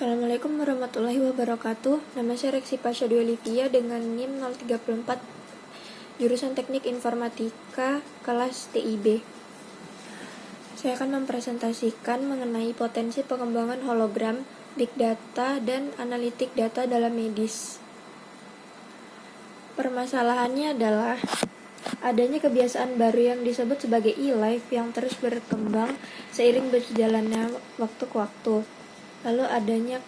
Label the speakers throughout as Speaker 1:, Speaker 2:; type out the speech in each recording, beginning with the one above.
Speaker 1: Assalamualaikum warahmatullahi wabarakatuh. Nama saya Reksi Pasha Dwi Olivia dengan NIM 034 jurusan Teknik Informatika kelas TIB. Saya akan mempresentasikan mengenai potensi pengembangan hologram, big data, dan analitik data dalam medis. Permasalahannya adalah adanya kebiasaan baru yang disebut sebagai e-life yang terus berkembang seiring berjalannya waktu ke waktu. Lalu adanya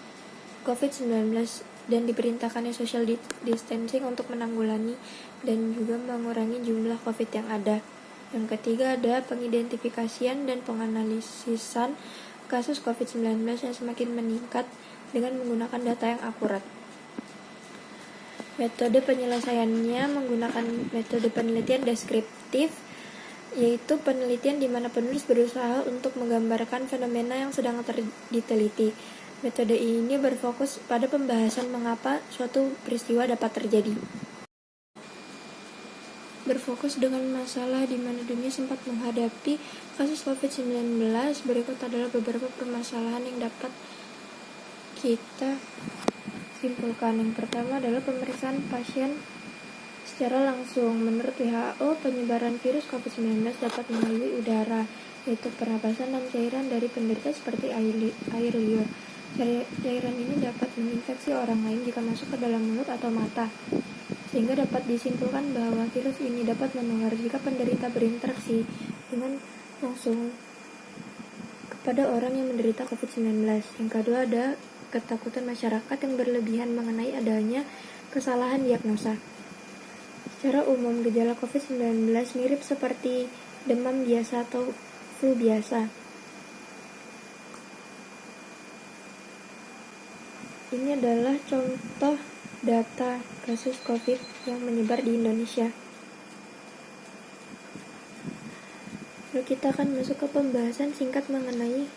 Speaker 1: COVID-19 dan diperintahkannya social distancing untuk menanggulangi dan juga mengurangi jumlah COVID yang ada. Yang ketiga ada pengidentifikasian dan penganalisisan kasus COVID-19 yang semakin meningkat dengan menggunakan data yang akurat. Metode penyelesaiannya menggunakan metode penelitian deskriptif, yaitu penelitian di mana penulis berusaha untuk menggambarkan fenomena yang sedang diteliti. Metode ini berfokus pada pembahasan mengapa suatu peristiwa dapat terjadi. Berfokus dengan masalah di mana dunia sempat menghadapi kasus COVID-19, berikut adalah beberapa permasalahan yang dapat kita simpulkan. Yang pertama adalah pemeriksaan pasien secara langsung. Menurut WHO, penyebaran virus COVID-19 dapat melalui udara, yaitu pernapasan dan cairan dari penderita seperti air liur. Cairan ini dapat menginfeksi orang lain jika masuk ke dalam mulut atau mata, sehingga dapat disimpulkan bahwa virus ini dapat menular jika penderita berinteraksi dengan langsung kepada orang yang menderita COVID-19. Yang kedua ada ketakutan masyarakat yang berlebihan mengenai adanya kesalahan diagnosa. Secara umum, gejala COVID-19 mirip seperti demam biasa atau flu biasa. Ini adalah contoh data kasus COVID yang menyebar di Indonesia. Lalu kita akan masuk ke pembahasan singkat mengenai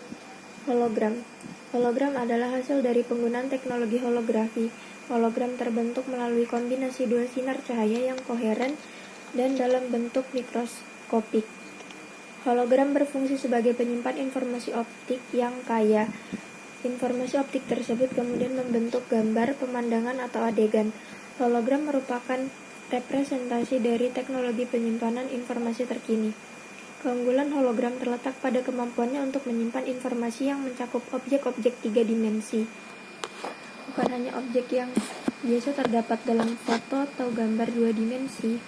Speaker 1: hologram. Hologram adalah hasil dari penggunaan teknologi holografi. Hologram terbentuk melalui kombinasi dua sinar cahaya yang koheren dan dalam bentuk mikroskopik. Hologram berfungsi sebagai penyimpan informasi optik yang kaya. Informasi optik tersebut kemudian membentuk gambar, pemandangan, atau adegan. Hologram merupakan representasi dari teknologi penyimpanan informasi terkini. Keunggulan hologram terletak pada kemampuannya untuk menyimpan informasi yang mencakup objek-objek 3 dimensi. Bukan hanya objek yang biasa terdapat dalam foto atau gambar 2 dimensi.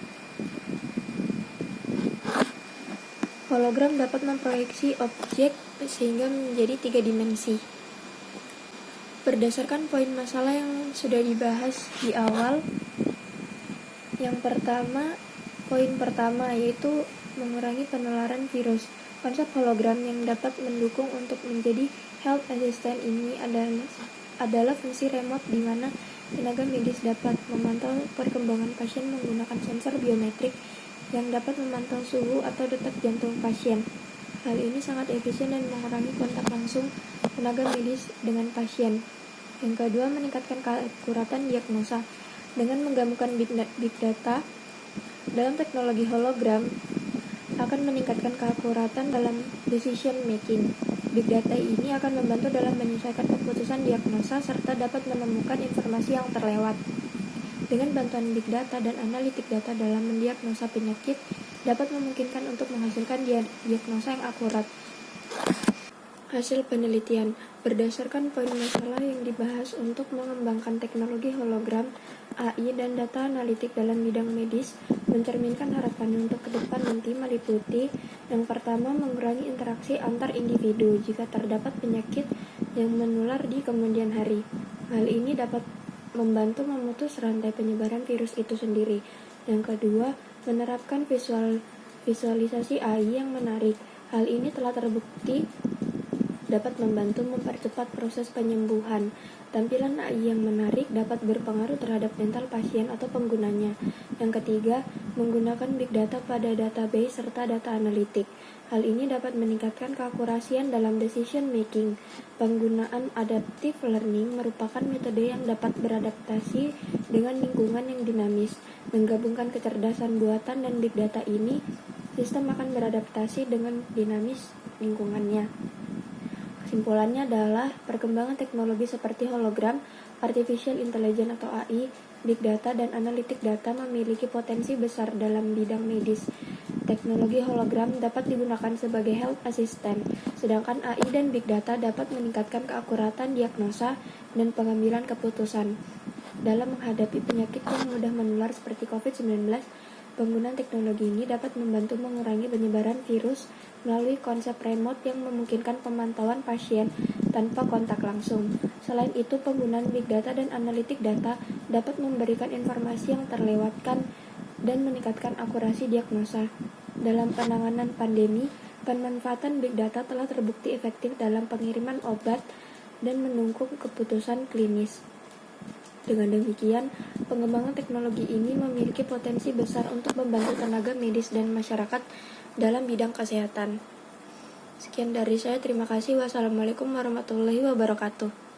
Speaker 1: Hologram dapat memproyeksi objek sehingga menjadi 3 dimensi. Berdasarkan poin masalah yang sudah dibahas di awal, poin pertama yaitu mengurangi penularan virus. Konsep hologram yang dapat mendukung untuk menjadi health assistant ini adalah fungsi remote di mana tenaga medis dapat memantau perkembangan pasien menggunakan sensor biometrik yang dapat memantau suhu atau detak jantung pasien. Hal ini sangat efisien dan mengurangi kontak langsung tenaga medis dengan pasien. Yang kedua, meningkatkan keakuratan diagnosa. Dengan menggabungkan big data dalam teknologi hologram akan meningkatkan keakuratan dalam decision making. Big data ini akan membantu dalam menyesuaikan keputusan diagnosa serta dapat menemukan informasi yang terlewat. Dengan bantuan big data dan analitik data dalam mendiagnosa penyakit dapat memungkinkan untuk menghasilkan diagnosa yang akurat. Hasil penelitian berdasarkan poin masalah yang dibahas untuk mengembangkan teknologi hologram, AI, dan data analitik dalam bidang medis mencerminkan harapan untuk ke depan nanti meliputi yang pertama, mengurangi interaksi antar individu jika terdapat penyakit yang menular di kemudian hari. Hal ini dapat membantu memutus rantai penyebaran virus itu sendiri. Yang kedua, menerapkan visualisasi AI yang menarik. Hal ini telah terbukti dapat membantu mempercepat proses penyembuhan. Tampilan AI yang menarik dapat berpengaruh terhadap mental pasien atau penggunanya. Yang ketiga, menggunakan big data pada database serta data analitik. Hal ini dapat meningkatkan keakurasian dalam decision making. Penggunaan adaptive learning merupakan metode yang dapat beradaptasi dengan lingkungan yang dinamis. Menggabungkan kecerdasan buatan dan big data ini, sistem akan beradaptasi dengan dinamis lingkungannya. Simpulannya adalah perkembangan teknologi seperti hologram, artificial intelligence atau AI, big data, dan analitik data memiliki potensi besar dalam bidang medis. Teknologi hologram dapat digunakan sebagai health assistant, sedangkan AI dan big data dapat meningkatkan keakuratan diagnosa dan pengambilan keputusan. Dalam menghadapi penyakit yang mudah menular seperti COVID-19, penggunaan teknologi ini dapat membantu mengurangi penyebaran virus melalui konsep remote yang memungkinkan pemantauan pasien tanpa kontak langsung. Selain itu, penggunaan big data dan analitik data dapat memberikan informasi yang terlewatkan dan meningkatkan akurasi diagnosa. Dalam penanganan pandemi, pemanfaatan big data telah terbukti efektif dalam pengiriman obat dan mendukung keputusan klinis. Dengan demikian, pengembangan teknologi ini memiliki potensi besar untuk membantu tenaga medis dan masyarakat dalam bidang kesehatan. Sekian dari saya, terima kasih. Wassalamualaikum warahmatullahi wabarakatuh.